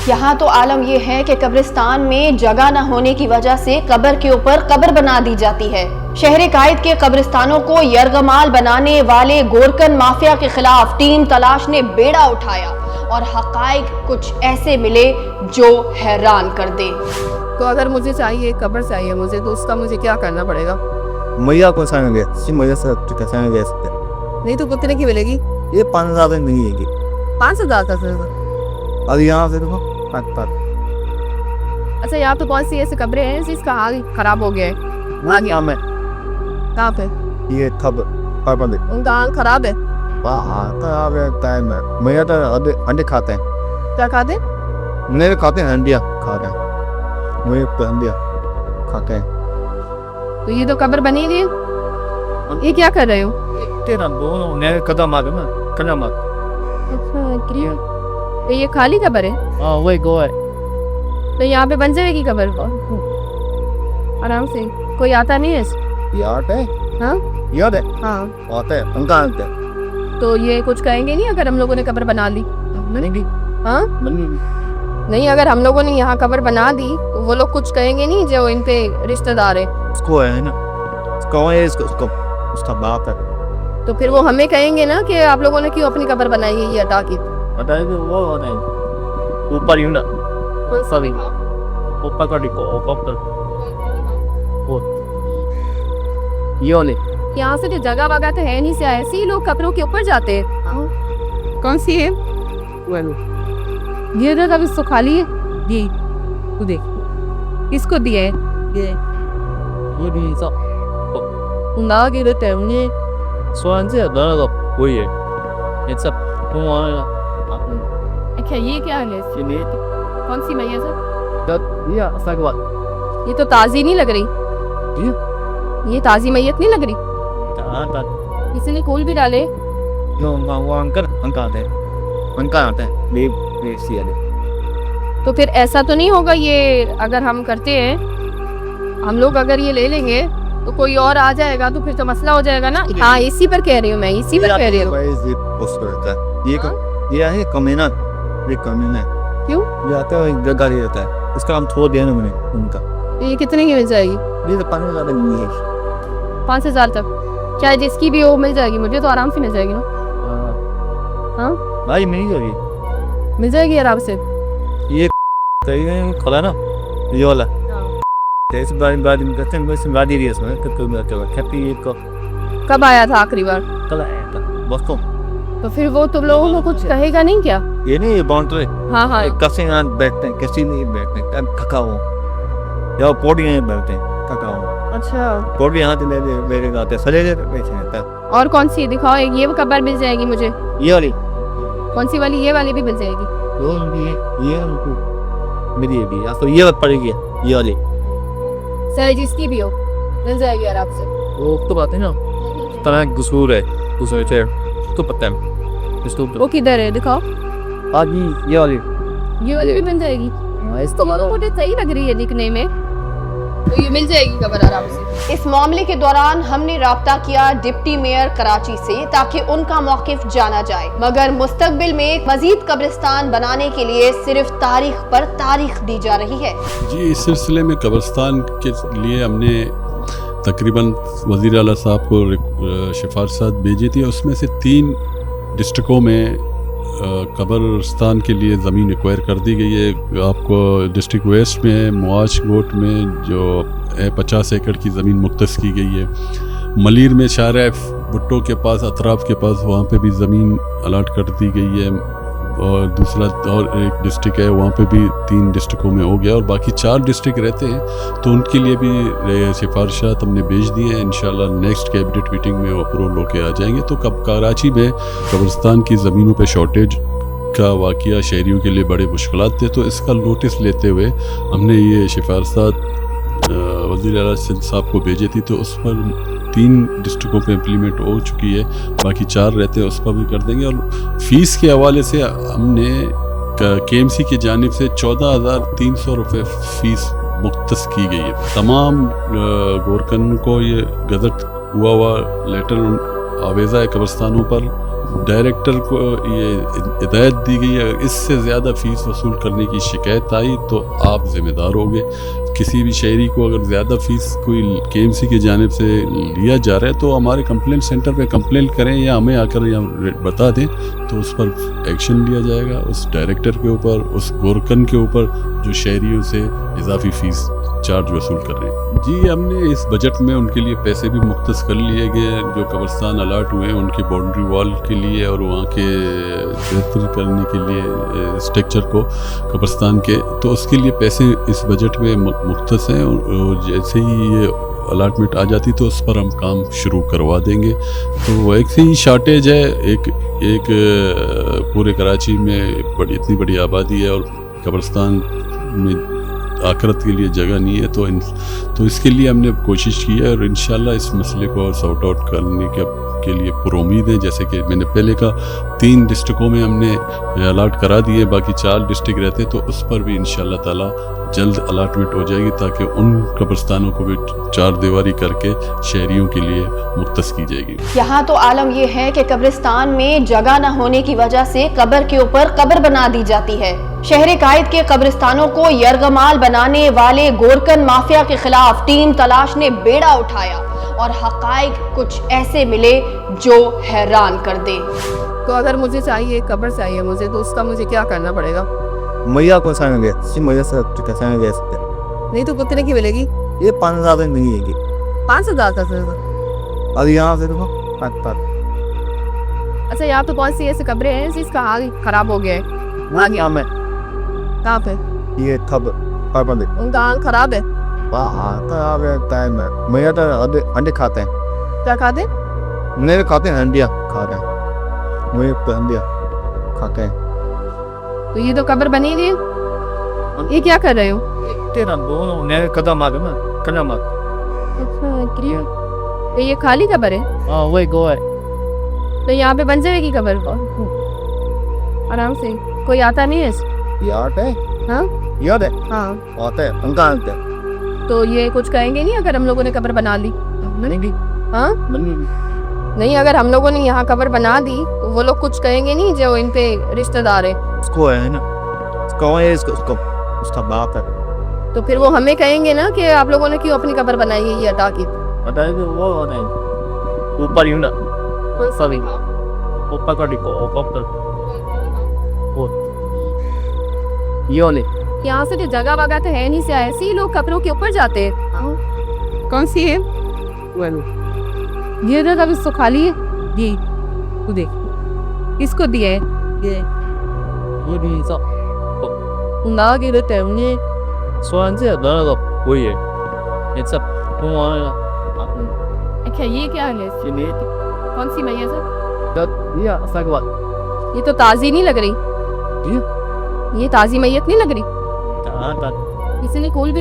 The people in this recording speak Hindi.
यहाँ तो आलम यह है कि कब्रिस्तान में जगह न होने की वजह से कब्र के ऊपर कब्र बना दी जाती है। शहर कायद के कब्रिस्तानों को यरगमाल बनाने वाले गोरकन माफिया के खिलाफ टीम तलाश ने बेड़ा उठाया और हकाइक कुछ ऐसे मिले जो हैरान कर दे। तो अगर मुझे चाहिए कब्र चाहिए मुझे, तो उसका मुझे क्या करना पड़ेगा? मैया को सांगे मैया से सांगे नहीं तो कितने की मिलेगी? ये 5,000 में मिलेगी। 5,000 का सर? अब यहाँ से देखो 5,000। अच्छा, यहाँ पे कौन सी ऐसी कब्रें हैं जिसका हाल खराब हो गया है? यहाँ में कहाँ पे? ये खबर उनका हाल खराब है? खराब है टाइम है। मैया तो अंडे खाते हैं। क्या खाते? मेरे खाते हैं, अंडिया खाते हैं। मुझे अंडिया खाते हैं। तो ये तो कब्र बनी हुई है, ये क्या कर रहे हो? तेरा बोलो मेरे कदम आ गए ना, कदम आ। अच्छा, क्यों? तो ये खाली कब्र है? हाँ वही गो है। तो यहाँ पे बन जाएगी कब्र आराम से? कोई आता नहीं है? याद है? हाँ याद है? हाँ। आते हैं, उनका आते हैं। तो ये कुछ कहेंगे नहीं अगर हम लोगों ने कब्र बना ली? बनेगी। हाँ नहीं, अगर हम लोगों ने यहाँ कब्र बना दी तो वो लोग कुछ कहेंगे नहीं जो इन पे रिश्तेदार है? उसको है ना, उसको है, उसको उसका बाप है। तो फिर वो हमें कहेंगे ना कि आप लोगों ने क्यों अपनी कब्र बनाई है ये हटा के? बताइए वो नहीं ऊपर यूं ना सभी ऊपर का डिको ऊपर वो ये वाले यहाँ से जो जगह वगह तो है नहीं से ऐसे ही लोग कब्रों के ऊपर जाते हैं। कौन सी है? ये जगह इसको खाली है। ये तू देख किसको दिया है ये भी सब 나기를 때문에 소환제 너도 보이에 ये सब तुम्हारा अच्छा ये क्या है? ये कौन सी मैया सर? ये सगवा ये तो ताजी नहीं लग रही। ये ताजी मैयत नहीं लग रही। ता किसी ने कोल भी डाले। नो वो अंकल आते हैं ले सिया ले। तो फिर ऐसा तो नहीं होगा ये अगर हम करते हैं, हम लोग अगर ये ले लेंगे तो कोई और आ जाएगा तो फिर तो मसला हो जाएगा ना। हाँ इसी पर कह रही हूँ मैं, इसी पर कह रही हूँ। ये है कमीना, ये कमीना क्यों? ये आता है गाड़ी रहता है, इसका हम छोड़ दिया ना मैंने उनका। ये कितने की मिल जाएगी? ये तो 5,000 में है। 5,000 तक? चाहे जिसकी भी हो मिल जाएगी, मुझे तो आराम से मिल जाएगी ना। हाँ भाई मिल जाएगी, मिल जाएगी आराम से। ये खोला ना ये वाला इस बार में करते हैं, वैसे गाड़ी रही है इसमें हैप्पी को कब आया था आखिरी बार? कल आया था दोस्तों। तो फिर वो तुम लोगों को कुछ कहेगा नहीं क्या? ये नहीं ये बाउंड्री हाँ कैसे यहाँ बैठते हैं, कैसे नहीं बैठते हैं, खकाओ या पौड़ी यहाँ बैठते हैं खकाओ। अच्छा, पौड़ी यहाँ से मेरे गाते सजे बैठे हैं। और कौन सी दिखाओ? एक ये कब्र मिल जाएगी मुझे। ये वाली कौन सी वाली? ये वाली भी मिल जाएगी। ये मेरी भी या तो ये पड़ेगी ये वाली सर जिसकी भी हो मिल जाएगी आराम से। वो तो बात है ना, तरह गुसूर है गुसूर है तो पता है इसको। वो किधर है दिखाओ? आगे ये वाली भी मिल जाएगी। इस तो मुझे सही लग रही है दिखने में, तो ये मिल जाएगी कब्र आराम से। इस मामले के दौरान हमने राब्ता किया डिप्टी मेयर कराची से ताकि उनका मौकिफ जाना जाए, मगर मुस्तकबिल में मजीद कब्रिस्तान बनाने के लिए सिर्फ तारीख पर तारीख दी जा रही है। जी इस सिलसिले में कब्रिस्तान के लिए हमने तकरीबन वज़ीर आला साहब को सिफारिशात भेजी थी। उसमें से 3 डिस्ट्रिक्टों में कब्रिस्तान के लिए ज़मीन एक्वायर कर दी गई है। आपको डिस्ट्रिक्ट वेस्ट में मुआश गोट में जो 50 एकड़ की ज़मीन मुख्तस की गई है। मलीर में शाहरा भुट्टो के पास अतराफ़ के पास वहाँ पे भी ज़मीन अलाट कर दी गई है। और दूसरा और एक डिस्ट्रिक्ट है वहाँ पे भी 3 डिस्ट्रिक्टों में हो गया और बाकी 4 डिस्ट्रिक्ट रहते हैं, तो उनके लिए भी सिफारिशात हमने भेज दी हैं। इंशाल्लाह नेक्स्ट कैबिनेट मीटिंग में वो अप्रूवल होके आ जाएंगे। तो कब कराची में कब्रिस्तान की ज़मीनों पे शॉर्टेज का वाक़या शहरियों के लिए बड़े मुश्किलात थे, तो इसका नोटिस लेते हुए हमने ये सिफारिशात वज़ीर आला सिंध साहब को भेजी थी। तो उस पर 3 डिस्ट्रिक्टों पे इम्प्लीमेंट हो चुकी है, बाकी 4 रहते हैं उस पर भी कर देंगे। और फ़ीस के हवाले से हमने KMC की जानिब से 14,300 रुपये फ़ीस मुख्तस की गई है। तमाम गोरकन को ये गज़ट हुआ लेटर आवेज़ा है कब्रिस्तानों पर डायरेक्टर को ये हिदायत दी गई है, अगर इससे ज़्यादा फ़ीस वसूल करने की शिकायत आई तो आप ज़िम्मेदार होंगे। किसी भी शहरी को अगर ज़्यादा फ़ीस कोई KMC की जानिब से लिया जा रहा है तो हमारे कंप्लेंट सेंटर पे कंप्लेंट करें या हमें आकर या बता दें, तो उस पर एक्शन लिया जाएगा, उस डायरेक्टर के ऊपर, उस गोरकन के ऊपर जो शहरियों से इजाफी फ़ीस चार्ज वसूल कर रहे हैं। जी, हमने इस बजट में उनके लिए पैसे भी मुख्तस कर लिए गए हैं। जो कब्रिस्तान अलाट हुए हैं उनकी बाउंड्री वॉल के लिए और वहाँ के बेहतर करने के लिए स्ट्रक्चर को कब्रिस्तान के, तो उसके लिए पैसे इस बजट में मुख्तस हैं। और जैसे ही ये अलाटमेंट आ जाती तो उस पर हम काम शुरू करवा देंगे। तो एक से ही शार्टेज है, एक पूरे कराची में इतनी बड़ी आबादी है और कब्रिस्तान में आखिरत के लिए जगह नहीं है, तो इसके लिए हमने कोशिश की है और इंशाल्लाह इस मसले को सॉर्ट आउट करने के लिए पुरुमीद है। जैसे कि मैंने पहले कहा 3 डिस्ट्रिक्टों में हमने अलाट करा दिए, बाकी 4 डिस्ट्रिक्ट रहते, तो उस पर भी इंशाल्लाह ताला जल्द अलाटमेंट हो जाएगी ताकि उन कब्रिस्तानों को भी 4 दीवारी करके शहरियों के लिए मुख्तस की जाएगी। यहाँ तो आलम यह है कि कब्रिस्तान में जगह न होने की वजह से कब्र के ऊपर कब्र बना दी जाती है। शहर कायद के कब्रिस्तानों को यरगमाल बनाने वाले गोरकन माफिया के खिलाफ टीम तलाश ने बेड़ा उठाया और हकाइक कुछ ऐसे मिले जो हैरान कर दे। तो अगर मुझे चाहिए कब्र चाहिए मुझे, तो उसका मुझे क्या करना पड़ेगा? मैया को सांगे सी मैया से सांगे नहीं तो कितने की मिलेगी? ये 5,000 में मिलेगी। 5,000 का सर? और यहाँ से देखो 5। अच्छा, यहाँ पे कौन सी ऐसी कब्रें हैं जिसका हाल खराब हो गया है? यहाँ में कहाँ पे? ये खबर उनका हाल खराब है? खराब है टाइम है। मैया तो अंडे खाते हैं। क्या खाते? नहीं खाते हैं, अंडिया खाते हैं। मैया तो अंडिया खाते हैं। तो ये तो कब्र बनी नहीं, ये क्या कर रहे हो? तेरा दोनों ने कदम आ गया, कदम आ। अच्छा, तो ये खाली कब्र है? हाँ वही गो है। तो यहाँ पे बन जाएगी कब्र आराम से, कोई आता नहीं है? याद है? हाँ याद है? हाँ आते हैं, उनका आते हैं। तो ये कुछ कहेंगे नहीं अगर हम लोगों ने कब्र बना ली? नहीं हाँ नहीं, अगर हम लोगों ने यहाँ कब्र बना दी तो वो लोग कुछ कहेंगे नहीं जो इन पे रिश्तेदार है? उसको है ना, उसको है, उसको उसका बाप है। तो फिर वो हमें कहेंगे ना कि आप लोगों ने क्यों अपनी कब्र बनाई है ये हटा के? बताएंगे वो नहीं ऊपर ही ना सभी ऊपर का डिको ऊपर वो ये वाले यहाँ से जो जगह वगह तो है नहीं से ऐसे ही लोग कब्रों के ऊपर जाते हैं। कौन सी है ये जगह? अभी तो खाली है। ये तू देख किसको दिया है ये भी सब 나가기를 때문에 说完这得了个不也也这不玩了 अच्छा ये क्या है? ये नहीं कौन सी मैया सर? ये ऐसा के बाद ये तो ताजी नहीं लग रही, ये ताजी मैयत नहीं लग रही। हाँ किसी ने खोल भी